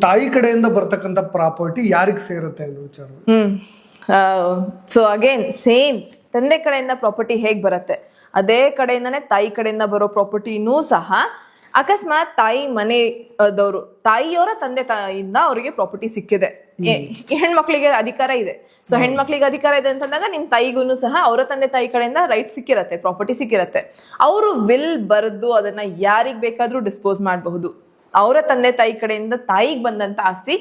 ತಾಯಿ ಕಡೆಯಿಂದ ಬರ್ತಕ್ಕಂಥ ಪ್ರಾಪರ್ಟಿ ಯಾರಿಗೆ ಸೇರುತ್ತೆ ಅನ್ನೋ ವಿಚಾರ. ಸೊ ಅಗೇನ್ ಸೇಮ್ ತಂದೆ ಕಡೆಯಿಂದ ಪ್ರಾಪರ್ಟಿ ಹೇಗ್ ಬರುತ್ತೆ ಅದೇ ಕಡೆಯಿಂದಾನೆ ತಾಯಿ ಕಡೆಯಿಂದ ಬರೋ ಪ್ರಾಪರ್ಟಿನೂ ಸಹ ಅಕಸ್ಮಾತ್ ತಾಯಿ ಮನೆದವರು ತಾಯಿಯವರ ತಂದೆ ತಾಯಿಯಿಂದ ಅವರಿಗೆ ಪ್ರಾಪರ್ಟಿ ಸಿಕ್ಕಿದೆ, ಹೆಣ್ಮಕ್ಳಿಗೆ ಅಧಿಕಾರ ಇದೆ. ಸೊ ಹೆಣ್ಮಕ್ಳಿಗೆ ಅಧಿಕಾರ ಇದೆ ಅಂತಂದಾಗ ನಿಮ್ ತಾಯಿಗೂ ಸಹ ಅವರ ತಂದೆ ತಾಯಿ ಕಡೆಯಿಂದ ರೈಟ್ ಸಿಕ್ಕಿರತ್ತೆ, ಪ್ರಾಪರ್ಟಿ ಸಿಕ್ಕಿರತ್ತೆ. ಅವರು ವಿಲ್ ಬರೆದು ಅದನ್ನ ಯಾರಿಗ್ ಬೇಕಾದ್ರೂ ಡಿಸ್ಪೋಸ್ ಮಾಡಬಹುದು. ಅವರ ತಂದೆ ತಾಯಿ ಕಡೆಯಿಂದ ತಾಯಿಗೆ ಬಂದಂತ ಆಸ್ತಿ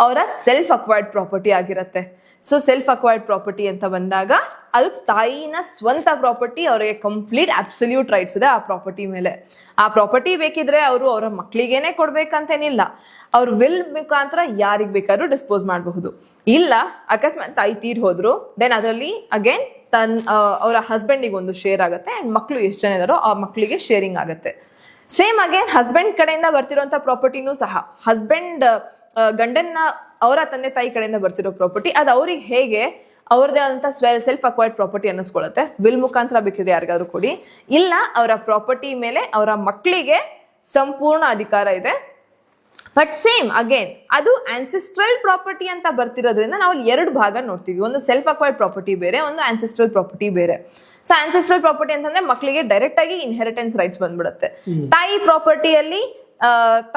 ಅವರ ಸೆಲ್ಫ್ ಅಕ್ವೈರ್ಡ್ ಪ್ರಾಪರ್ಟಿ ಆಗಿರತ್ತೆ. ಸೊ ಸೆಲ್ಫ್ ಅಕ್ವೈರ್ಡ್ ಪ್ರಾಪರ್ಟಿ ಅಂತ ಬಂದಾಗ ಅದು ತಾಯಿನ ಸ್ವಂತ ಪ್ರಾಪರ್ಟಿ, ಅವರಿಗೆ ಕಂಪ್ಲೀಟ್ ಅಬ್ಸಲ್ಯೂಟ್ ರೈಟ್ಸ್ ಇದೆ ಆ ಪ್ರಾಪರ್ಟಿ ಮೇಲೆ. ಆ ಪ್ರಾಪರ್ಟಿ ಬೇಕಿದ್ರೆ ಅವರು ಅವರ ಮಕ್ಳಿಗೇನೆ ಕೊಡ್ಬೇಕಂತೇನಿಲ್ಲ, ಅವ್ರ ವಿಲ್ ಮುಖಾಂತರ ಯಾರಿಗ್ ಬೇಕಾದ್ರೂ ಡಿಸ್ಪೋಸ್ ಮಾಡಬಹುದು. ಇಲ್ಲ ಅಕಸ್ಮಾತ್ ತಾಯಿ ತೀರ್ ಹೋದ್ರು, ದೆನ್ ಅದರಲ್ಲಿ ಅಗೇನ್ ಅವರ ಹಸ್ಬೆಂಡಿಗೆ ಒಂದು ಶೇರ್ ಆಗುತ್ತೆ ಅಂಡ್ ಮಕ್ಳು ಎಷ್ಟು ಜನ ಇದಾರೋ ಆ ಮಕ್ಳಿಗೆ ಶೇರಿಂಗ್ ಆಗುತ್ತೆ. ಸೇಮ್ ಅಗೇನ್ ಹಸ್ಬೆಂಡ್ ಕಡೆಯಿಂದ ಬರ್ತಿರೋಂಥ ಪ್ರಾಪರ್ಟಿನೂ ಸಹ ಹಸ್ಬೆಂಡ್ ಗಂಡನ್ನ ಅವರ ತಂದೆ ತಾಯಿ ಕಡೆಯಿಂದ ಬರ್ತಿರೋ ಪ್ರಾಪರ್ಟಿ ಅದು ಅವ್ರಿಗೆ ಹೇಗೆ ಅವ್ರದೇ ಆದಂತ ಸೆಲ್ಫ್ ಅಕ್ವೈರ್ಡ್ ಪ್ರಾಪರ್ಟಿ ಅನ್ನಿಸ್ಕೊಳ್ಳುತ್ತೆ. ವಿಲ್ ಮುಖಾಂತರ ಬೇಕಿದ್ರೆ ಯಾರಿಗಾದ್ರೂ ಕೊಡಿ, ಇಲ್ಲ ಅವರ ಪ್ರಾಪರ್ಟಿ ಮೇಲೆ ಅವರ ಮಕ್ಕಳಿಗೆ ಸಂಪೂರ್ಣ ಅಧಿಕಾರ ಇದೆ. ಬಟ್ ಸೇಮ್ ಅಗೇನ್ ಅದು ಆನ್ಸೆಸ್ಟ್ರಲ್ ಪ್ರಾಪರ್ಟಿ ಅಂತ ಬರ್ತಿರೋದ್ರಿಂದ ನಾವು ಅಲ್ಲಿ ಎರಡು ಭಾಗ ನೋಡ್ತೀವಿ. ಒಂದು ಸೆಲ್ಫ್ ಅಕ್ವೈರ್ಡ್ ಪ್ರಾಪರ್ಟಿ ಬೇರೆ, ಒಂದು ಆನ್ಸೆಸ್ಟ್ರಲ್ ಪ್ರಾಪರ್ಟಿ ಬೇರೆ. ಸೊ ಆನ್ಸೆಸ್ಟ್ರಲ್ ಪ್ರಾಪರ್ಟಿ ಅಂತಂದ್ರೆ ಮಕ್ಕಳಿಗೆ ಡೈರೆಕ್ಟ್ ಆಗಿ ಇನ್ಹೆರಿಟೆನ್ಸ್ ರೈಟ್ಸ್ ಬಂದ್ಬಿಡುತ್ತೆ. ತಾಯಿ ಪ್ರಾಪರ್ಟಿಯಲ್ಲಿ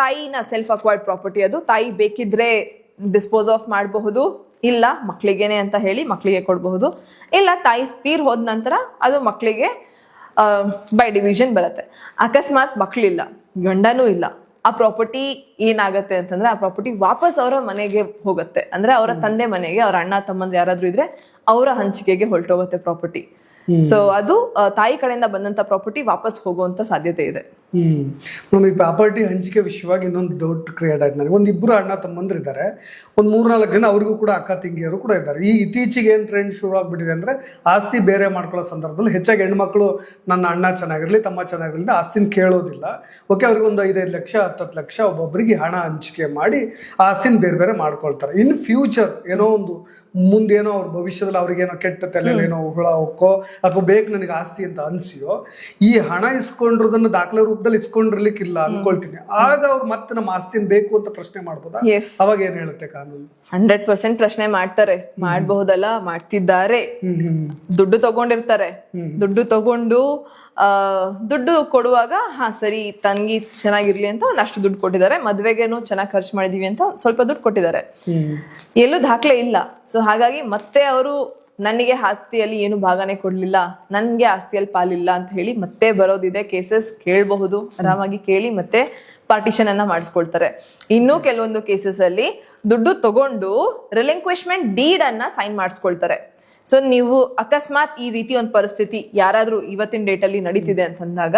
ತಾಯಿನ ಸೆಲ್ಫ್ ಅಕ್ವೈರ್ಡ್ ಪ್ರಾಪರ್ಟಿ, ಅದು ತಾಯಿ ಬೇಕಿದ್ರೆ ಡಿಸ್ಪೋಸ್ ಆಫ್ ಮಾಡಬಹುದು, ಇಲ್ಲ ಮಕ್ಕಳಿಗೇನೆ ಅಂತ ಹೇಳಿ ಮಕ್ಕಳಿಗೆ ಕೊಡಬಹುದು, ಇಲ್ಲ ತಾಯಿ ತೀರ್ ಹೋದ ನಂತರ ಅದು ಮಕ್ಕಳಿಗೆ ಬೈ ಡಿವಿಷನ್ ಬರುತ್ತೆ. ಅಕಸ್ಮಾತ್ ಮಕ್ಕಳಿಲ್ಲ, ಗಂಡನೂ ಇಲ್ಲ, ಆ ಪ್ರಾಪರ್ಟಿ ಏನಾಗತ್ತೆ ಅಂತಂದ್ರೆ ಆ ಪ್ರಾಪರ್ಟಿ ವಾಪಸ್ ಅವರ ಮನೆಗೆ ಹೋಗುತ್ತೆ. ಅಂದ್ರೆ ಅವರ ತಂದೆ ಮನೆಗೆ, ಅವ್ರ ಅಣ್ಣ ತಮ್ಮಂದ್ರೆ ಯಾರಾದ್ರೂ ಇದ್ರೆ ಅವರ ಹಂಚಿಕೆಗೆ ಹೊರಟೋಗುತ್ತೆ ಪ್ರಾಪರ್ಟಿ. ಸೊ ಅದು ತಾಯಿ ಕಡೆಯಿಂದ ಬಂದಂತ ಪ್ರಾಪರ್ಟಿ ವಾಪಸ್ ಹೋಗುವಂತ ಸಾಧ್ಯತೆ ಇದೆ. ಈ ಪ್ರಾಪರ್ಟಿ ಹಂಚಿಕೆ ವಿಷಯವಾಗಿ ಇನ್ನೊಂದು ಡೌಟ್ ಕ್ರಿಯೇಟ್ ಆಯ್ತು ನನಗೆ. ಒಂದಿಬ್ರು ಅಣ್ಣ ತಮ್ಮಂದ್ರು ಇದ್ದಾರೆ, ಒಂದು 3-4 ಜನ ಅವ್ರಿಗೂ ಕೂಡ ಅಕ್ಕ ತಂಗಿಯರು ಕೂಡ ಇದ್ದಾರೆ. ಈ ಇತ್ತೀಚೆಗೆ ಏನು ಟ್ರೆಂಡ್ ಶುರು ಆಗ್ಬಿಟ್ಟಿದೆ ಅಂದ್ರೆ ಆಸ್ತಿ ಬೇರೆ ಮಾಡ್ಕೊಳ್ಳೋ ಸಂದರ್ಭದಲ್ಲಿ ಹೆಚ್ಚಾಗಿ ಹೆಣ್ಮಕ್ಳು ನನ್ನ ಅಣ್ಣ ಚೆನ್ನಾಗಿರ್ಲಿ ತಮ್ಮ ಚೆನ್ನಾಗಿರ್ಲಿ ಆಸ್ತಿನ ಕೇಳೋದಿಲ್ಲ. ಓಕೆ, ಅವ್ರಿಗೆ ಒಂದು 5-5 ಲಕ್ಷ 10 ಲಕ್ಷ ಒಬ್ಬೊಬ್ಬರಿಗೆ ಹಣ ಹಂಚಿಕೆ ಮಾಡಿ ಆಸ್ತಿನ ಬೇರೆ ಬೇರೆ ಮಾಡ್ಕೊಳ್ತಾರೆ. ಇನ್ ಫ್ಯೂಚರ್ ಏನೋ ಒಂದು ಮುಂದೇನೋ ಅವ್ರ ಭವಿಷ್ಯದಲ್ಲಿ ಅವ್ರಿಗೇನೋ ಕೆಟ್ಟ ತಲೆನೇನೋ ಹುಳ ಹೋಕ್ಕೋ ಅಥವಾ ಬೇಕು ನನಗೆ ಆಸ್ತಿ ಅಂತ ಅನ್ಸಿಯೋ ಈ ಹಣ ಇಸ್ಕೊಂಡಿರೋದನ್ನ ದಾಖಲೆ ರೂಪದಲ್ಲಿ ಇಸ್ಕೊಂಡಿರ್ಲಿಕ್ಕಿಲ್ಲ ಅನ್ಕೊಳ್ತೀನಿ. ಆಗ ಅವ್ರು ಮತ್ತೆ ನಮ್ಮ ಆಸ್ತಿನ ಬೇಕು ಅಂತ ಪ್ರಶ್ನೆ ಮಾಡ್ಬೋದಾ? ಅವಾಗ ಏನ್ ಹೇಳುತ್ತೆ ಕಾನೂನು? 100% ಪ್ರಶ್ನೆ ಮಾಡ್ತಾರೆ, ಮಾಡಬಹುದಲ್ಲ, ಮಾಡ್ತಿದ್ದಾರೆ. ದುಡ್ಡು ತಗೊಂಡಿರ್ತಾರೆ, ದುಡ್ಡು ತಗೊಂಡು ದುಡ್ಡು ಕೊಡುವಾಗ ಹಾ ಸರಿ ತಂಗಿ ಚೆನ್ನಾಗಿರ್ಲಿ ಅಂತ ಒಂದಷ್ಟು ದುಡ್ಡು ಕೊಟ್ಟಿದ್ದಾರೆ, ಮದ್ವೆಗೇನು ಚೆನ್ನಾಗಿ ಖರ್ಚು ಮಾಡಿದೀವಿ ಅಂತ ಸ್ವಲ್ಪ ದುಡ್ಡು ಕೊಟ್ಟಿದ್ದಾರೆ, ಎಲ್ಲೂ ದಾಖಲೆ ಇಲ್ಲ. ಸೊ ಹಾಗಾಗಿ ಮತ್ತೆ ಅವರು ನನಗೆ ಆಸ್ತಿಯಲ್ಲಿ ಏನು ಭಾಗನೆ ಕೊಡ್ಲಿಲ್ಲ, ನನ್ಗೆ ಆಸ್ತಿಯಲ್ಲಿ ಪಾಲಿಲ್ಲ ಅಂತ ಹೇಳಿ ಮತ್ತೆ ಬರೋದಿದೆ. ಕೇಸಸ್ ಕೇಳಬಹುದು, ಆರಾಮಾಗಿ ಕೇಳಿ ಮತ್ತೆ ಪಾರ್ಟಿಷನ್ ಅನ್ನ ಮಾಡಿಸ್ಕೊಳ್ತಾರೆ. ಇನ್ನೂ ಕೆಲವೊಂದು ಕೇಸಸ್ ಅಲ್ಲಿ ದುಡ್ಡು ತಗೊಂಡು ರಿಲಿಂಕ್ವಿಶ್ಮೆಂಟ್ ಡೀಡ್ ಅನ್ನ ಸೈನ್ ಮಾಡಿಸ್ಕೊಳ್ತಾರೆ. ಸೊ ನೀವು ಅಕಸ್ಮಾತ್ ಈ ರೀತಿ ಒಂದು ಪರಿಸ್ಥಿತಿ ಯಾರಾದ್ರೂ ಇವತ್ತಿನ ಡೇಟ್ ಅಲ್ಲಿ ನಡೀತಿದೆ ಅಂತಂದಾಗ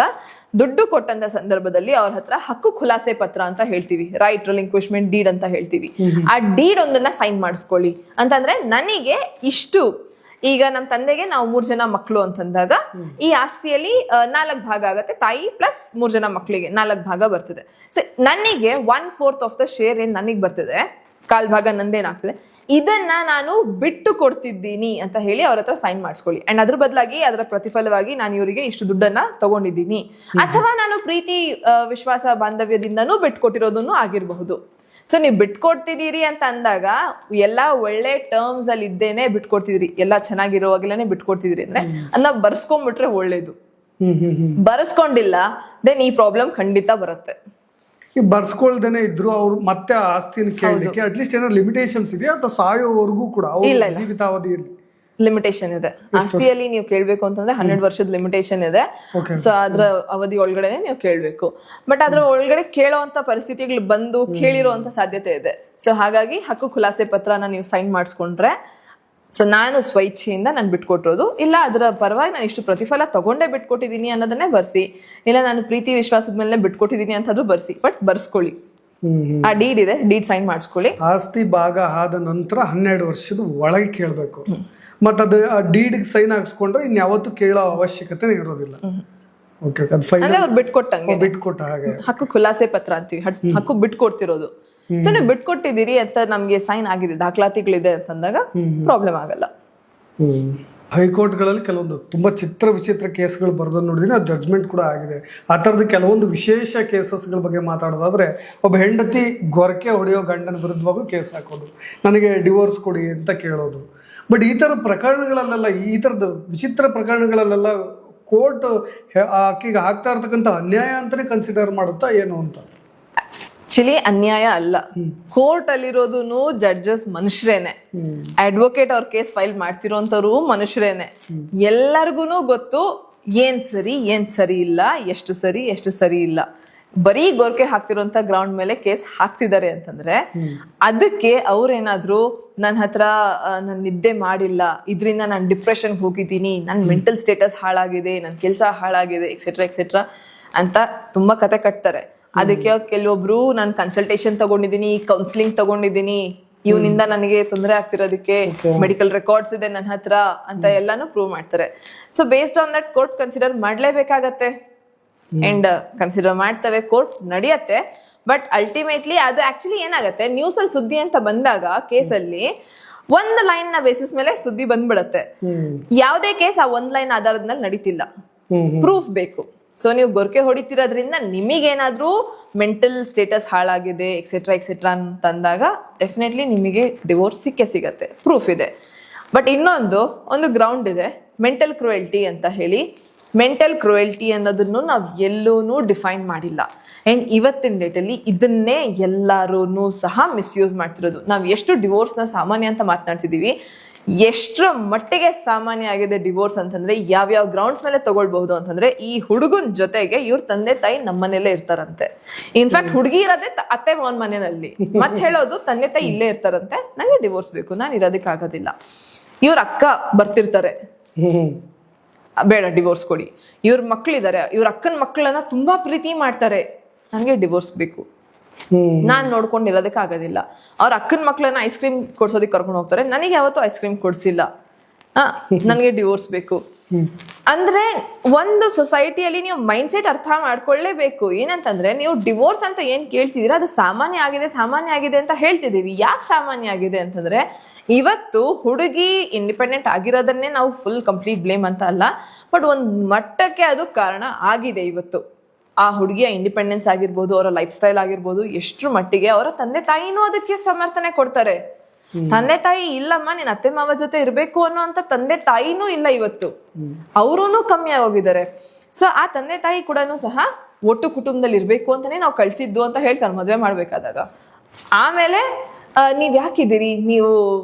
ದುಡ್ಡು ಕೊಟ್ಟಂತ ಸಂದರ್ಭದಲ್ಲಿ ಅವ್ರ ಹತ್ರ ಹಕ್ಕು ಖುಲಾಸೆ ಪತ್ರ ಅಂತ ಹೇಳ್ತೀವಿ, ರೈಟ್ ರಿಲಿಂಕ್ವಿಶ್ಮೆಂಟ್ ಡೀಡ್ ಅಂತ ಹೇಳ್ತೀವಿ. ಆ ಡೀಡ್ ಒಂದನ್ನ ಸೈನ್ ಮಾಡಿಸ್ಕೊಳ್ಳಿ ಅಂತಂದ್ರೆ ನನಗೆ ಇಷ್ಟು, ಈಗ ನಮ್ಮ ತಂದೆಗೆ ನಾವು 3 ಜನ ಮಕ್ಕಳು ಅಂತಂದಾಗ ಈ ಆಸ್ತಿಯಲ್ಲಿ 4 ಭಾಗ ಆಗತ್ತೆ, ತಾಯಿ ಪ್ಲಸ್ 3 ಜನ ಮಕ್ಕಳಿಗೆ 4 ಭಾಗ ಬರ್ತದೆ. ಸೊ ನನಗೆ 1/4 ಆಫ್ ದ ಶೇರ್ ಏನ್ ನನಗ್ ಬರ್ತದೆ, 1/4 ಭಾಗ ನಂದೇನಾಗ್ತದೆ, ಇದನ್ನ ನಾನು ಬಿಟ್ಟು ಕೊಡ್ತಿದ್ದೀನಿ ಅಂತ ಹೇಳಿ ಅವ್ರ ಹತ್ರ ಸೈನ್ ಮಾಡಿಸ್ಕೊಳ್ಳಿ. ಅಂಡ್ ಅದ್ರ ಬದಲಾಗಿ ಅದರ ಪ್ರತಿಫಲವಾಗಿ ನಾನು ಇವರಿಗೆ ಇಷ್ಟು ದುಡ್ಡನ್ನ ತಗೊಂಡಿದ್ದೀನಿ, ಅಥವಾ ನಾನು ಪ್ರೀತಿ ವಿಶ್ವಾಸ ಬಾಂಧವ್ಯದಿಂದನೂ ಬಿಟ್ಕೊಟ್ಟಿರೋದನ್ನು ಆಗಿರಬಹುದು. ಸೊ ನೀವು ಬಿಟ್ಕೊಡ್ತಿದ್ದೀರಿ ಅಂತ ಅಂದಾಗ ಎಲ್ಲಾ ಒಳ್ಳೆ ಟರ್ಮ್ಸ್ ಅಲ್ಲಿ ಇದ್ದೇನೆ ಬಿಟ್ಕೊಡ್ತಿದ್ರಿ, ಎಲ್ಲಾ ಚೆನ್ನಾಗಿರೋವಾಗಲೇ ಬಿಟ್ಕೊಡ್ತಿದ್ರಿ ಅಂದ್ರೆ ಅದನ್ನ ಬರ್ಸ್ಕೊಂಡ್ಬಿಟ್ರೆ ಒಳ್ಳೇದು. ಬರ್ಸ್ಕೊಂಡಿಲ್ಲ ದೆನ್ ಈ ಪ್ರಾಬ್ಲಮ್ ಖಂಡಿತ ಬರುತ್ತೆ. ಈ ಬರ್ಸ್ಕೊಳ್ದೇನೆ ಇದ್ರು ಅವ್ರು ಮತ್ತೆ ಆಸ್ತಿನ ಕೇಳಲಿಕ್ಕೆ ಅಟ್ಲೀಸ್ಟ್ ಏನಾದ್ರು ಲಿಮಿಟೇಷನ್ಸ್ ಇದೆಯಾ ಅಥವಾ ಸಾಯೋವರೆಗೂ ಕೂಡ ಜೀವಿತಾವಧಿಯಲ್ಲಿ ಲಿಮಿಟೇಷನ್ ಇದೆ? ಆಸ್ತಿಯಲ್ಲಿ ನೀವು ಕೇಳ್ಬೇಕು ಅಂತಂದ್ರೆ 100 ವರ್ಷದ ಲಿಮಿಟೇಷನ್ ಇದೆ. ಸೊ ಅದ್ರ ಅವಧಿ ಒಳಗಡೆ ನೀವು ಕೇಳ್ಬೇಕು. ಬಟ್ ಅದ್ರ ಒಳಗಡೆ ಕೇಳೋಂತ ಪರಿಸ್ಥಿತಿಗಳು ಬಂದು ಕೇಳಿರೋಂತ ಸಾಧ್ಯತೆ ಇದೆ. ಸೊ ಹಾಗಾಗಿ ಹಕ್ಕು ಖುಲಾಸೆ ಪತ್ರನ ನೀವು ಸೈನ್ ಮಾಡಿಸ್ಕೊಂಡ್ರೆ, ಸೊ ನಾನು ಸ್ವಇಚ್ಛೆಯಿಂದ ನಾನು ಬಿಟ್ಕೊಟ್ಟಿರೋದು, ಇಲ್ಲ ಅದರ ಪರವಾಗಿ ನಾನು ಇಷ್ಟು ಪ್ರತಿಫಲ ತಗೊಂಡೇ ಬಿಟ್ಕೊಟ್ಟಿದ್ದೀನಿ ಅನ್ನೋದನ್ನೇ ಬರ್ಸಿ, ಇಲ್ಲ ನಾನು ಪ್ರೀತಿ ವಿಶ್ವಾಸದ ಮೇಲೆ ಬಿಟ್ಕೊಟ್ಟಿದ್ದೀನಿ ಅಂತಾದ್ರೂ ಬರ್ಸಿ, ಬಟ್ ಬರ್ಸ್ಕೊಳ್ಳಿ. ಆ ಡೀಡ್ ಇದೆ, ಡೀಡ್ ಸೈನ್ ಮಾಡಿಸ್ಕೊಳ್ಳಿ. ಆಸ್ತಿ ಭಾಗ ಆದ ನಂತರ 12 ವರ್ಷದ ಒಳಗೆ ಕೇಳಬೇಕು. ಮತ್ ಅದು ಆ ಡೀಡ್ ಸೈನ್ ಹಾಕ್ಸ್ಕೊಂಡ್ರೆ ಇನ್ಯಾವತ್ತೂ ಕೇಳೋ ಅವಶ್ಯಕತೆ ಇರೋದಿಲ್ಲ. ಅಂದ್ರೆ ಅವ್ರು ಬಿಟ್ಕೊಟ್ಟಂಗೆ, ಬಿಟ್ಕೊಟ್ಟ ಹಾಗೆ ಹಕ್ಕು ಖುಲಾಸೆ ಪತ್ರ ಅಂತೀವಿ, ಹಕ್ಕು ಬಿಟ್ಕೊಡ್ತಿರೋದು. ಸೊ ನೀವು ಬಿಟ್ಕೊಟ್ಟಿದ್ದೀರಿ ಅಂತ ನಮ್ಗೆ ಸೈನ್ ಆಗಿದೆ, ದಾಖಲಾತಿಗಳಿದೆ ಅಂತಂದಾಗ ಪ್ರಾಬ್ಲಮ್ ಆಗಲ್ಲ. ಹೈಕೋರ್ಟ್ಗಳಲ್ಲಿ ಕೆಲವೊಂದು ತುಂಬ ವಿಚಿತ್ರ ಕೇಸ್ಗಳು ಬರೋದನ್ನು ನೋಡಿದ್ದೀನಿ, ಅದು ಜಡ್ಜ್ಮೆಂಟ್ ಕೂಡ ಆಗಿದೆ. ಆ ಥರದ ಕೆಲವೊಂದು ವಿಶೇಷ ಕೇಸಸ್ಗಳ ಬಗ್ಗೆ ಮಾತಾಡೋದಾದರೆ, ಒಬ್ಬ ಹೆಂಡತಿ ಗೊರಕೆ ಹೊಡೆಯೋ ಗಂಡನ ವಿರುದ್ಧವಾಗೂ ಕೇಸ್ ಹಾಕೋದು, ನನಗೆ ಡಿವೋರ್ಸ್ ಕೊಡಿ ಅಂತ ಕೇಳೋದು. ಬಟ್ ಈ ಥರ ಪ್ರಕರಣಗಳಲ್ಲೆಲ್ಲ, ಈ ಥರದ ವಿಚಿತ್ರ ಪ್ರಕರಣಗಳಲ್ಲೆಲ್ಲ ಕೋರ್ಟ್ ಆಕೆಗೆ ಆಗ್ತಾ ಇರ್ತಕ್ಕಂಥ ಅನ್ಯಾಯ ಅಂತಲೇ ಕನ್ಸಿಡರ್ ಮಾಡುತ್ತಾ ಏನು ಅಂತ? ಆಕ್ಚುಲಿ ಅನ್ಯಾಯ ಅಲ್ಲ. ಕೋರ್ಟ್ ಅಲ್ಲಿರೋದು ಜಡ್ಜಸ್ ಮನುಷ್ಯರೇನೆ, ಅಡ್ವೊಕೇಟ್ ಅವ್ರ ಕೇಸ್ ಫೈಲ್ ಮಾಡ್ತಿರೋಂಥವ್ರು ಮನುಷ್ಯರೇನೆ. ಎಲ್ಲರಿಗೂ ಗೊತ್ತು ಏನ್ ಸರಿ ಇಲ್ಲ, ಎಷ್ಟು ಸರಿ ಇಲ್ಲ. ಬರೀ ಗೋರ್ಕೆ ಹಾಕ್ತಿರೋಂಥ ಗ್ರೌಂಡ್ ಮೇಲೆ ಕೇಸ್ ಹಾಕ್ತಿದ್ದಾರೆ ಅಂತಂದ್ರೆ ಅದಕ್ಕೆ ಅವ್ರೇನಾದ್ರು ನನ್ನ ಹತ್ರ ನಾನು ನಿದ್ದೆ ಮಾಡಿಲ್ಲ, ಇದರಿಂದ ನಾನು ಡಿಪ್ರೆಷನ್ಗೆ ಹೋಗಿದ್ದೀನಿ, ನನ್ನ ಮೆಂಟಲ್ ಸ್ಟೇಟಸ್ ಹಾಳಾಗಿದೆ, ನನ್ನ ಕೆಲಸ ಹಾಳಾಗಿದೆ, ಎಕ್ಸೆಟ್ರಾ ಅಂತ ತುಂಬಾ ಕತೆ ಕಟ್ತಾರೆ. ಅದಕ್ಕೆ ಕೆಲವೊಬ್ರು ನಾನು ಕನ್ಸಲ್ಟೇಷನ್ ತಗೊಂಡಿದ್ದೀನಿ, ಕೌನ್ಸಿಲಿಂಗ್ ತಗೊಂಡಿದ್ದೀನಿ, ಇವನಿಂದ ನನಗೆ ತೊಂದರೆ ಆಗ್ತಿರೋದಕ್ಕೆ ಮೆಡಿಕಲ್ ರೆಕಾರ್ಡ್ಸ್ ಇದೆ ನನ್ನ ಹತ್ರ ಅಂತ ಎಲ್ಲಾನು ಪ್ರೂವ್ ಮಾಡ್ತಾರೆ. So based on that court consider ಮಾಡ್ಲೇಬೇಕಾಗತ್ತೆ ಅಂಡ್ ಕನ್ಸಿಡರ್ ಮಾಡ್ತವೆ, ಕೋರ್ಟ್ ನಡೆಯತ್ತೆ. ಬಟ್ ಅಲ್ಟಿಮೇಟ್ಲಿ ಅದು ಆಕ್ಚುಲಿ ಏನಾಗತ್ತೆ, ನ್ಯೂಸ್ ಅಲ್ಲಿ ಸುದ್ದಿ ಅಂತ ಬಂದಾಗ ಕೇಸಲ್ಲಿ ಒಂದ್ ಲೈನ್ ನ ಬೇಸಿಸ್ ಮೇಲೆ ಸುದ್ದಿ ಬಂದ್ಬಿಡತ್ತೆ. ಯಾವುದೇ ಕೇಸ್ ಆ ಒಂದ್ ಲೈನ್ ಆಧಾರದ ಮೇಲೆ ನಡೀತಿಲ್ಲ, ಪ್ರೂಫ್ ಬೇಕು. ಸೊ ನೀವು ಗೊರಕೆ ಹೊಡಿತಿರೋದ್ರಿಂದ ನಿಮಗೇನಾದ್ರೂ ಮೆಂಟಲ್ ಸ್ಟೇಟಸ್ ಹಾಳಾಗಿದೆ ಎಕ್ಸೆಟ್ರಾ ಅಂತಂದಾಗ ಡೆಫಿನೆಟ್ಲಿ ನಿಮಗೆ ಡಿವೋರ್ಸ್ ಸಿಗತ್ತೆ, ಪ್ರೂಫ್ ಇದೆ. ಬಟ್ ಒಂದು ಗ್ರೌಂಡ್ ಇದೆ, ಮೆಂಟಲ್ ಕ್ರುಯಲ್ಟಿ ಅಂತ ಹೇಳಿ. ಮೆಂಟಲ್ ಕ್ರುಯಲ್ಟಿ ಅನ್ನೋದನ್ನು ನಾವು ಎಲ್ಲೂ ಡಿಫೈನ್ ಮಾಡಿಲ್ಲ. ಅಂಡ್ ಇವತ್ತಿನ ಡೇಟಲ್ಲಿ ಇದನ್ನೇ ಎಲ್ಲರೂ ಸಹ ಮಿಸ್ಯೂಸ್ ಮಾಡ್ತಿರೋದು. ನಾವು ಎಷ್ಟು ಡಿವೋರ್ಸ್ನ ಸಾಮಾನ್ಯ ಅಂತ ಮಾತನಾಡ್ತಿದೀವಿ, ಎಷ್ಟರ ಮಟ್ಟಿಗೆ ಸಾಮಾನ್ಯ ಆಗಿದೆ ಡಿವೋರ್ಸ್ ಅಂತಂದ್ರೆ ಯಾವ್ಯಾವ ಗ್ರೌಂಡ್ಸ್ ಮೇಲೆ ತಗೊಳ್ಬಹುದು ಅಂತಂದ್ರೆ, ಈ ಹುಡುಗನ ಜೊತೆಗೆ ಇವ್ರ ತಂದೆ ತಾಯಿ ನಮ್ಮನೇಲೆ ಇರ್ತಾರಂತೆ. ಇನ್ಫ್ಯಾಕ್ಟ್ ಹುಡುಗಿ ಇರೋದೇ ಅತ್ತೆ ಮಾವನ್ ಮನೆಯಲ್ಲಿ, ಮತ್ತೆ ಹೇಳೋದು ತಂದೆ ತಾಯಿ ಇಲ್ಲೇ ಇರ್ತಾರಂತೆ, ನಂಗೆ ಡಿವೋರ್ಸ್ ಬೇಕು, ನಾನು ಇರೋದಕ್ಕೆ ಆಗೋದಿಲ್ಲ. ಇವ್ರ ಅಕ್ಕ ಬರ್ತಿರ್ತಾರೆ, ಬೇಡ ಡಿವೋರ್ಸ್ ಕೊಡಿ. ಇವ್ರ ಮಕ್ಳಿದಾರೆ, ಇವ್ರ ಅಕ್ಕನ ಮಕ್ಕಳನ್ನ ತುಂಬಾ ಪ್ರೀತಿ ಮಾಡ್ತಾರೆ, ನನಗೆ ಡಿವೋರ್ಸ್ ಬೇಕು, ನಾನ್ ನೋಡ್ಕೊಂಡಿರೋದಕ್ಕೆ ಆಗೋದಿಲ್ಲ. ಅವ್ರ ಅಕ್ಕನ ಮಕ್ಳನ್ನ ಐಸ್ ಕ್ರೀಮ್ ಕೊಡ್ಸೋದಕ್ಕೆ ಕರ್ಕೊಂಡು ಹೋಗ್ತಾರೆ, ನನಗೆ ಯಾವತ್ತೂ ಐಸ್ ಕ್ರೀಮ್ ಕೊಡ್ಸಿಲ್ಲ, ನನಗೆ ಡಿವೋರ್ಸ್ ಬೇಕು. ಅಂದ್ರೆ ಒಂದು ಸೊಸೈಟಿಯಲ್ಲಿ ನೀವು ಮೈಂಡ್ ಸೆಟ್ ಅರ್ಥ ಮಾಡ್ಕೊಳ್ಳೇಬೇಕು. ಏನಂತಂದ್ರೆ, ನೀವು ಡಿವೋರ್ಸ್ ಅಂತ ಏನ್ ಕೇಳ್ತಿದೀರಾ ಅದು ಸಾಮಾನ್ಯ ಆಗಿದೆ ಅಂತ ಹೇಳ್ತಿದೀವಿ. ಯಾಕೆ ಸಾಮಾನ್ಯ ಆಗಿದೆ ಅಂತಂದ್ರೆ, ಇವತ್ತು ಹುಡುಗಿ ಇಂಡಿಪೆಂಡೆಂಟ್ ಆಗಿರೋದನ್ನೇ ನಾವು ಫುಲ್ ಕಂಪ್ಲೀಟ್ ಬ್ಲೇಮ್ ಅಂತ ಅಲ್ಲ, ಬಟ್ ಒಂದ್ ಮಟ್ಟಕ್ಕೆ ಅದು ಕಾರಣ ಆಗಿದೆ. ಇವತ್ತು ಆ ಹುಡುಗಿಯ ಇಂಡಿಪೆಂಡೆನ್ಸ್ ಆಗಿರ್ಬೋದು, ಅವರ ಲೈಫ್ ಸ್ಟೈಲ್ ಆಗಿರ್ಬೋದು, ಎಷ್ಟ್ರ ಮಟ್ಟಿಗೆ ಅವರ ತಂದೆ ತಾಯಿನೂ ಅದಕ್ಕೆ ಸಮರ್ಥನೆ ಕೊಡ್ತಾರೆ. ತಂದೆ ತಾಯಿ ಇಲ್ಲಮ್ಮ ನೀನ್ ಅತ್ತೆ ಮಾವ ಜೊತೆ ಇರ್ಬೇಕು ಅನ್ನೋ ಅಂತ ತಂದೆ ತಾಯಿನೂ ಇಲ್ಲ ಇವತ್ತು, ಅವರೂ ಕಮ್ಮಿ ಆಗೋಗಿದ್ದಾರೆ. ಸೊ ಆ ತಂದೆ ತಾಯಿ ಕೂಡ ಸಹ ಒಟ್ಟು ಕುಟುಂಬದಲ್ಲಿ ಇರ್ಬೇಕು ಅಂತಾನೆ ನಾವು ಕಳ್ಸಿದ್ದು ಅಂತ ಹೇಳ್ತಾರೆ ಮದ್ವೆ ಮಾಡ್ಬೇಕಾದಾಗ. ಆಮೇಲೆ ನೀವ್ ಯಾಕಿದ್ದೀರಿ, ನೀವು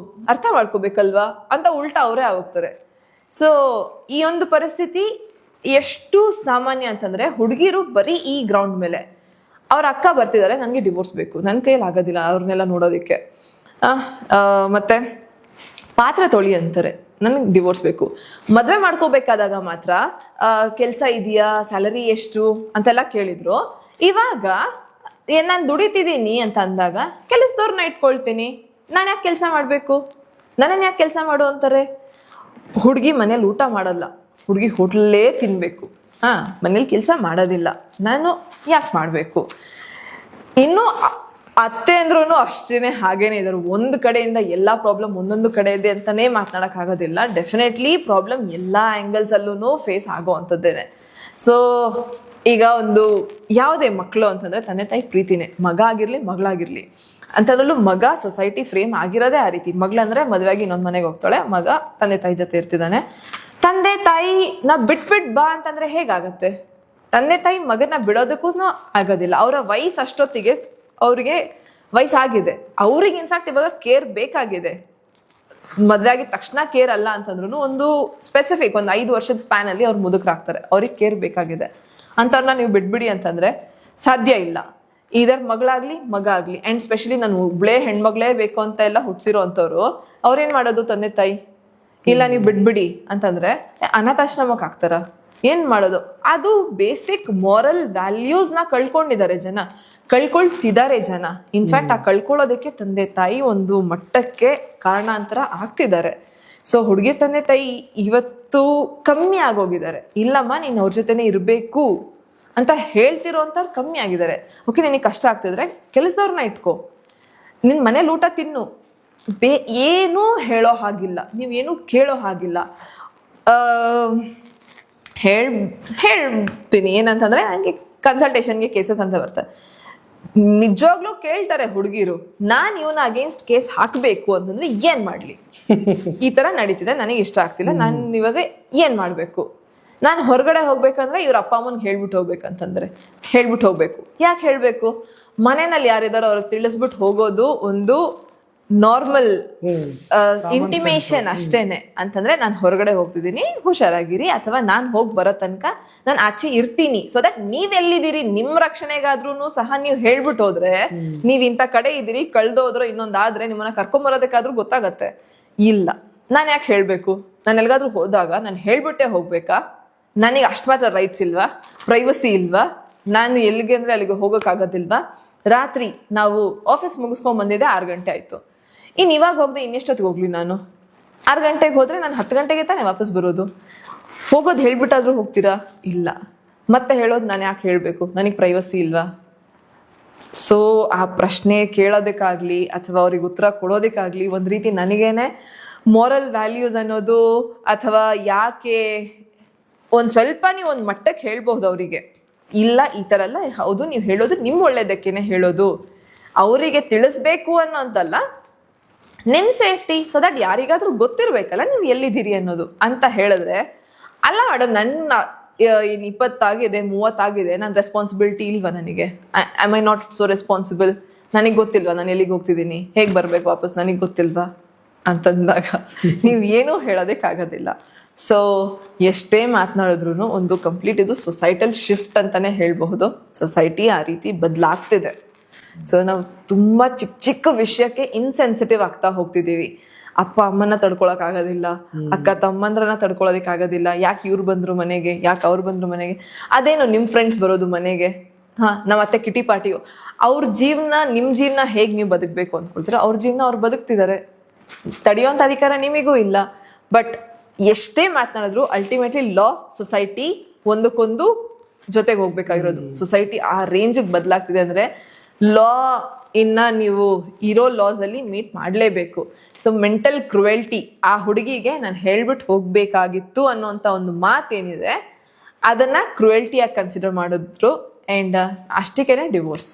ಅರ್ಥ ಮಾಡ್ಕೋಬೇಕಲ್ವಾ ಅಂತ ಉಲ್ಟಾ ಅವರೇ ಆಗೋಗ್ತಾರೆ. ಸೊ ಈ ಒಂದು ಪರಿಸ್ಥಿತಿ ಎಷ್ಟು ಸಾಮಾನ್ಯ ಅಂತಂದ್ರೆ, ಹುಡುಗಿರು ಬರೀ ಈ ಗ್ರೌಂಡ್ ಮೇಲೆ ಅವ್ರ ಅಕ್ಕ ಬರ್ತಿದ್ದಾರೆ, ನನಗೆ ಡಿವೋರ್ಸ್ ಬೇಕು, ನನ್ನ ಕೈಯಲ್ಲಿ ಆಗೋದಿಲ್ಲ ಅವ್ರನ್ನೆಲ್ಲ ನೋಡೋದಕ್ಕೆ, ಮತ್ತೆ ಪಾತ್ರೆ ತೊಳಿ ಅಂತಾರೆ, ನನಗೆ ಡಿವೋರ್ಸ್ ಬೇಕು. ಮದ್ವೆ ಮಾಡ್ಕೋಬೇಕಾದಾಗ ಮಾತ್ರ ಕೆಲಸ ಇದೆಯಾ, ಸ್ಯಾಲರಿ ಎಷ್ಟು ಅಂತೆಲ್ಲ ಕೇಳಿದ್ರು. ಇವಾಗ ನಾನು ದುಡಿತಿದ್ದೀನಿ ಅಂತ ಅಂದಾಗ ಕೆಲಸದವ್ರನ್ನ ಇಟ್ಕೊಳ್ತೀನಿ, ನಾನು ಯಾಕೆ ಕೆಲಸ ಮಾಡಬೇಕು, ನನ್ನನ್ನು ಯಾಕೆ ಕೆಲಸ ಮಾಡು ಅಂತಾರೆ. ಹುಡುಗಿ ಮನೇಲಿ ಊಟ ಮಾಡಲ್ಲ, ಹುಡುಗಿ ಹೋಟ್ಲಲ್ಲೇ ತಿನ್ಬೇಕು, ಮನೇಲಿ ಕೆಲಸ ಮಾಡೋದಿಲ್ಲ, ನಾನು ಯಾಕೆ ಮಾಡಬೇಕು. ಇನ್ನು ಅತ್ತೆ ಅಂದ್ರೂ ಅಷ್ಟೇನೆ ಹಾಗೇನೆ ಇದ್ದಾರೆ. ಒಂದು ಕಡೆಯಿಂದ ಎಲ್ಲಾ ಪ್ರಾಬ್ಲಮ್ ಒಂದೊಂದು ಕಡೆ ಇದೆ ಅಂತಾನೆ ಮಾತನಾಡಕ್ ಆಗೋದಿಲ್ಲ. ಡೆಫಿನೆಟ್ಲಿ ಪ್ರಾಬ್ಲಮ್ ಎಲ್ಲಾ ಆಂಗಲ್ಸ್ ಅಲ್ಲೂ ಫೇಸ್ ಆಗೋ ಅಂಥದ್ದೇನೆ. ಸೊ ಈಗ ಒಂದು ಯಾವುದೇ ಮಕ್ಕಳು ಅಂತಂದ್ರೆ ತಂದೆ ತಾಯಿ ಪ್ರೀತಿನೇ, ಮಗ ಆಗಿರ್ಲಿ ಮಗಳಾಗಿರ್ಲಿ. ಅಂಥದ್ರಲ್ಲೂ ಮಗ ಸೊಸೈಟಿ ಫ್ರೇಮ್ ಆಗಿರೋದೇ ಆ ರೀತಿ. ಮಗಳಂದ್ರೆ ಮದುವೆಯಾಗಿ ಇನ್ನೊಂದು ಮನೆಗೆ ಹೋಗ್ತಾಳೆ, ಮಗ ತಂದೆ ತಾಯಿ ಜೊತೆ ಇರ್ತಿದ್ದಾನೆ. ತಂದೆ ತಾಯಿ ಬಿಟ್ಬಿಟ್ ಬಾ ಅಂತಂದ್ರೆ ಹೇಗಾಗತ್ತೆ? ತಂದೆ ತಾಯಿ ಮಗನ ಬಿಡೋದಕ್ಕೂ ಆಗೋದಿಲ್ಲ. ಅವರ ವಯಸ್ಸು ಅಷ್ಟೊತ್ತಿಗೆ ಅವ್ರಿಗೆ ವಯಸ್ಸಾಗಿದೆ, ಅವ್ರಿಗೆ ಇನ್ಫ್ಯಾಕ್ಟ್ ಇವಾಗ ಕೇರ್ ಬೇಕಾಗಿದೆ. ಮದ್ವೆ ಆಗಿದ ತಕ್ಷಣ ಕೇರ್ ಅಲ್ಲ ಅಂತಂದ್ರು ಒಂದು ಸ್ಪೆಸಿಫಿಕ್ ಒಂದು 5 ವರ್ಷದ ಸ್ಪ್ಯಾನ್ ಅಲ್ಲಿ ಅವ್ರು ಮುದುಕರಾಗ್ತಾರೆ, ಅವ್ರಿಗೆ ಕೇರ್ ಬೇಕಾಗಿದೆ. ಅಂಥವ್ರನ್ನ ನೀವು ಬಿಟ್ಬಿಡಿ ಅಂತಂದ್ರೆ ಸಾಧ್ಯ ಇಲ್ಲ. ಇದರ್ ಮಗಳಾಗ್ಲಿ ಮಗ ಆಗ್ಲಿ, ಅಂಡ್ ಸ್ಪೆಷಲಿ ನಾನು ಒಬ್ಳೇ ಹೆಣ್ಮಗಳೇ ಬೇಕು ಅಂತ ಎಲ್ಲ ಹುಟ್ಸಿರೋ ಅಂಥವ್ರು ಅವ್ರೇನ್ ಮಾಡೋದು, ತಂದೆ ತಾಯಿ ಇಲ್ಲ ನೀವು ಬಿಟ್ಬಿಡಿ ಅಂತಂದ್ರೆ ಅನಾಥಾಶ್ರಮಕ್ಕೆ ಹಾಕ್ತಾರ, ಏನ್ ಮಾಡೋದು? ಅದು ಬೇಸಿಕ್ ಮಾರಲ್ ವ್ಯಾಲ್ಯೂಸ್ ನ ಕಳ್ಕೊಳ್ತಿದ್ದಾರೆ ಜನ. ಇನ್ಫ್ಯಾಕ್ಟ್ ಆ ಕಳ್ಕೊಳ್ಳೋದಕ್ಕೆ ತಂದೆ ತಾಯಿ ಒಂದು ಮಟ್ಟಕ್ಕೆ ಕಾರಣಾಂತರ ಆಗ್ತಿದ್ದಾರೆ. ಸೊ ಹುಡುಗಿರ್ ತಂದೆ ತಾಯಿ ಇವತ್ತು ಕಮ್ಮಿ ಆಗೋಗಿದ್ದಾರೆ. ಇಲ್ಲಮ್ಮ ನೀನ್ ಅವ್ರ ಜೊತೆನೆ ಇರ್ಬೇಕು ಅಂತ ಹೇಳ್ತಿರೋಂಥವ್ರು ಕಮ್ಮಿ ಆಗಿದ್ದಾರೆ. ಓಕೆ, ನಿನಗೆ ಕಷ್ಟ ಆಗ್ತಿದ್ರೆ ಕೆಲಸದವ್ರನ್ನ ಇಟ್ಕೋ, ನಿನ್ ಮನೇಲಿ ಊಟ ತಿನ್ನು, ಏನೂ ಹೇಳೋ ಹಾಗಿಲ್ಲ, ನೀವೇನು ಕೇಳೋ ಹಾಗಿಲ್ಲ. ಹೇಳ್ತೀನಿ ಏನಂತಂದ್ರೆ ನನಗೆ ಕನ್ಸಲ್ಟೇಷನ್ಗೆ ಕೇಸಸ್ ಅಂತ ಬರ್ತವೆ. ನಿಜವಾಗ್ಲೂ ಕೇಳ್ತಾರೆ ಹುಡುಗಿರು, ನಾನ್ ಇವನ ಅಗೇನ್ಸ್ಟ್ ಕೇಸ್ ಹಾಕ್ಬೇಕು ಅಂತಂದ್ರೆ ಏನ್ ಮಾಡ್ಲಿ, ಈ ತರ ನಡೀತಿದೆ, ನನಗೆ ಇಷ್ಟ ಆಗ್ತಿಲ್ಲ, ನಾನು ಇವಾಗ ಏನ್ ಮಾಡ್ಬೇಕು, ನಾನು ಹೊರಗಡೆ ಹೋಗ್ಬೇಕಂದ್ರೆ ಇವ್ರ ಅಪ್ಪ ಅಮ್ಮನ್ಗೆ ಹೇಳ್ಬಿಟ್ಟು ಹೋಗ್ಬೇಕಂತಂದ್ರೆ ಹೇಳ್ಬಿಟ್ಟು ಹೋಗ್ಬೇಕು. ಯಾಕೆ ಹೇಳ್ಬೇಕು? ಮನೆಯಲ್ಲಿ ಯಾರಿದಾರೋ ಅವ್ರಿಗೆ ತಿಳಿಸ್ಬಿಟ್ಟು ಹೋಗೋದು ಒಂದು ನಾರ್ಮಲ್ ಇಂಟಿಮೇಷನ್ ಅಷ್ಟೇನೆ. ಅಂತಂದ್ರೆ ನಾನು ಹೊರಗಡೆ ಹೋಗ್ತಿದ್ದೀನಿ, ಹುಷಾರಾಗಿರಿ, ಅಥವಾ ನಾನ್ ಹೋಗಿ ಬರೋ ತನಕ ನಾನು ಆಚೆ ಇರ್ತೀನಿ, ಸೊ ದಟ್ ನೀವ್ ಎಲ್ಲಿದ್ದೀರಿ ನಿಮ್ ರಕ್ಷಣೆಗಾದ್ರೂ ಸಹ ನೀವು ಹೇಳ್ಬಿಟ್ಟು ಹೋದ್ರೆ, ನೀವ್ ಇಂಥ ಕಡೆ ಇದ್ದೀರಿ, ಕಳ್ದೋದ್ರೋ ಇನ್ನೊಂದಾದ್ರೆ ನಿಮ್ಮನ್ನ ಕರ್ಕೊಂಬರೋದಕ್ಕಾದ್ರೂ ಗೊತ್ತಾಗತ್ತೆ. ಇಲ್ಲ, ನಾನು ಯಾಕೆ ಹೇಳ್ಬೇಕು? ನಾನು ಎಲ್ಗಾದ್ರೂ ಹೋದಾಗ ನಾನು ಹೇಳ್ಬಿಟ್ಟೆ ಹೋಗ್ಬೇಕಾ? ನನಗೆ ಅಷ್ಟು ಮಾತ್ರ ರೈಟ್ಸ್ ಇಲ್ವಾ? ಪ್ರೈವಸಿ ಇಲ್ವಾ? ನಾನು ಎಲ್ಲಿಗೆ ಅಂದ್ರೆ ಅಲ್ಲಿಗೆ ಹೋಗೋಕ್ಕಾಗೋದಿಲ್ವಾ? ರಾತ್ರಿ ನಾವು ಆಫೀಸ್ ಮುಗಿಸ್ಕೊಂಡ್ ಬಂದಿದ್ದೆ 6 ಗಂಟೆ ಆಯ್ತು. ಇನ್ ಇವಾಗ ಹೋಗದೆ ಇನ್ನೆಷ್ಟೊತ್ತಿಗೆ ಹೋಗ್ಲಿ? ನಾನು 6 ಗಂಟೆಗೆ ಹೋದ್ರೆ ನಾನು 10 ಗಂಟೆಗೆ ತಾನೇ ವಾಪಸ್ ಬರೋದು. ಹೋಗೋದು ಹೇಳ್ಬಿಟ್ಟಾದ್ರೂ ಹೋಗ್ತೀರಾ? ಇಲ್ಲ. ಮತ್ತೆ ಹೇಳೋದು ನಾನು ಯಾಕೆ ಹೇಳ್ಬೇಕು? ನನಗೆ ಪ್ರೈವಸಿ ಇಲ್ವಾ? ಸೊ ಆ ಪ್ರಶ್ನೆ ಕೇಳೋದಕ್ಕಾಗ್ಲಿ ಅಥವಾ ಅವ್ರಿಗೆ ಉತ್ತರ ಕೊಡೋದಕ್ಕಾಗ್ಲಿ ಒಂದ್ ರೀತಿ ನನಗೇನೆ ಮಾರಲ್ ವ್ಯಾಲ್ಯೂಸ್ ಅನ್ನೋದು, ಅಥವಾ ಯಾಕೆ ಒಂದ್ ಸ್ವಲ್ಪ ನೀವು ಒಂದ್ ಮಟ್ಟಕ್ಕೆ ಹೇಳ್ಬಹುದು ಅವರಿಗೆ, ಇಲ್ಲ ಈ ತರ ಎಲ್ಲ, ಹೌದು ನೀವು ಹೇಳೋದು ನಿಮ್ ಒಳ್ಳೇದಕ್ಕೇನೆ ಹೇಳೋದು, ಅವರಿಗೆ ತಿಳಿಸ್ಬೇಕು ಅನ್ನೋ ಅಂತಲ್ಲ, ನಿಮ್ ಸೇಫ್ಟಿ, ಸೊ ದಟ್ ಯಾರಿಗಾದ್ರೂ ಗೊತ್ತಿರ್ಬೇಕಲ್ಲ ನೀವು ಎಲ್ಲಿದ್ದೀರಿ ಅನ್ನೋದು ಅಂತ ಹೇಳಿದ್ರೆ, ಅಲ್ಲ ಮೇಡಮ್ ನನ್ನ 20 ಆಗಿದೆ 30 ಆಗಿದೆ, ನನ್ನ ರೆಸ್ಪಾನ್ಸಿಬಿಲಿಟಿ ಇಲ್ವಾ ನನಗೆ? Am I not so responsible? ನನಗೆ ಗೊತ್ತಿಲ್ವಾ ನಾನು ಎಲ್ಲಿಗೆ ಹೋಗ್ತಿದ್ದೀನಿ, ಹೇಗೆ ಬರ್ಬೇಕು ವಾಪಸ್, ನನಗೆ ಗೊತ್ತಿಲ್ವಾ ಅಂತಂದಾಗ ನೀವು ಏನೂ ಹೇಳೋದಕ್ಕಾಗೋದಿಲ್ಲ. ಸೊ ಎಷ್ಟೇ ಮಾತನಾಡಿದ್ರು ಒಂದು ಕಂಪ್ಲೀಟ್ ಇದು ಸೊಸೈಟಲ್ ಶಿಫ್ಟ್ ಅಂತಾನೆ ಹೇಳ್ಬಹುದು. ಸೊಸೈಟಿ ಆ ರೀತಿ ಬದಲಾಗ್ತಿದೆ. ಸೊ ನಾವು ತುಂಬಾ ಚಿಕ್ಕ ಚಿಕ್ಕ ವಿಷಯಕ್ಕೆ ಇನ್ಸೆನ್ಸಿಟಿವ್ ಆಗ್ತಾ ಹೋಗ್ತಿದ್ದೀವಿ. ಅಪ್ಪ ಅಮ್ಮನ ತಡ್ಕೊಳಕ್ ಆಗೋದಿಲ್ಲ, ಅಕ್ಕ ತಮ್ಮಂದ್ರನ್ನ ತಡ್ಕೊಳೋದಕ್ ಆಗೋದಿಲ್ಲ, ಯಾಕೆ ಇವ್ರು ಬಂದ್ರು ಮನೆಗೆ, ಯಾಕೆ ಅವ್ರು ಬಂದ್ರು ಮನೆಗೆ, ಅದೇನು ನಿಮ್ ಫ್ರೆಂಡ್ಸ್ ಬರೋದು ಮನೆಗೆ, ನಮ್ಮ ಅತ್ತೆ ಕಿಟಿ ಪಾರ್ಟಿಯು, ಅವ್ರ ಜೀವನ ನಿಮ್ ಜೀವನ ಹೇಗ್ ನೀವು ಬದುಕ್ಬೇಕು ಅಂದ್ಕೊಳ್ತೀರ, ಅವ್ರ ಜೀವನ ಅವ್ರು ಬದುಕ್ತಿದ್ದಾರೆ, ತಡೆಯುವಂತ ಅಧಿಕಾರ ನಿಮಿಗೂ ಇಲ್ಲ. ಬಟ್ ಎಷ್ಟೇ ಮಾತನಾಡಿದ್ರು ಅಲ್ಟಿಮೇಟ್ಲಿ ಲಾ ಸೊಸೈಟಿ ಒಂದಕ್ಕೊಂದು ಜೊತೆಗೆ ಹೋಗ್ಬೇಕಾಗಿರೋದು. ಸೊಸೈಟಿ ಆ ರೇಂಜಿಗೆ ಬದಲಾಗ್ತಿದೆ ಅಂದ್ರೆ ಲಾ ಇನ್ನ ನೀವು ಇರೋ ಲಾಸ್ ಅಲ್ಲಿ ಮೀಟ್ ಮಾಡ್ಲೇಬೇಕು. ಸೊ ಮೆಂಟಲ್ ಕ್ರುವೆಲ್ಟಿ ಆ ಹುಡುಗಿಗೆ ನಾನು ಹೇಳ್ಬಿಟ್ಟು ಹೋಗ್ಬೇಕಾಗಿತ್ತು ಅನ್ನೋಂತ ಒಂದು ಮಾತೇನಿದೆ, ಅದನ್ನ ಕ್ರುವೆಲ್ಟಿಯಾಗಿ ಕನ್ಸಿಡರ್ ಮಾಡಿದ್ರು, ಅಂಡ್ ಅಷ್ಟಕ್ಕೇನೆ ಡಿವೋರ್ಸ್.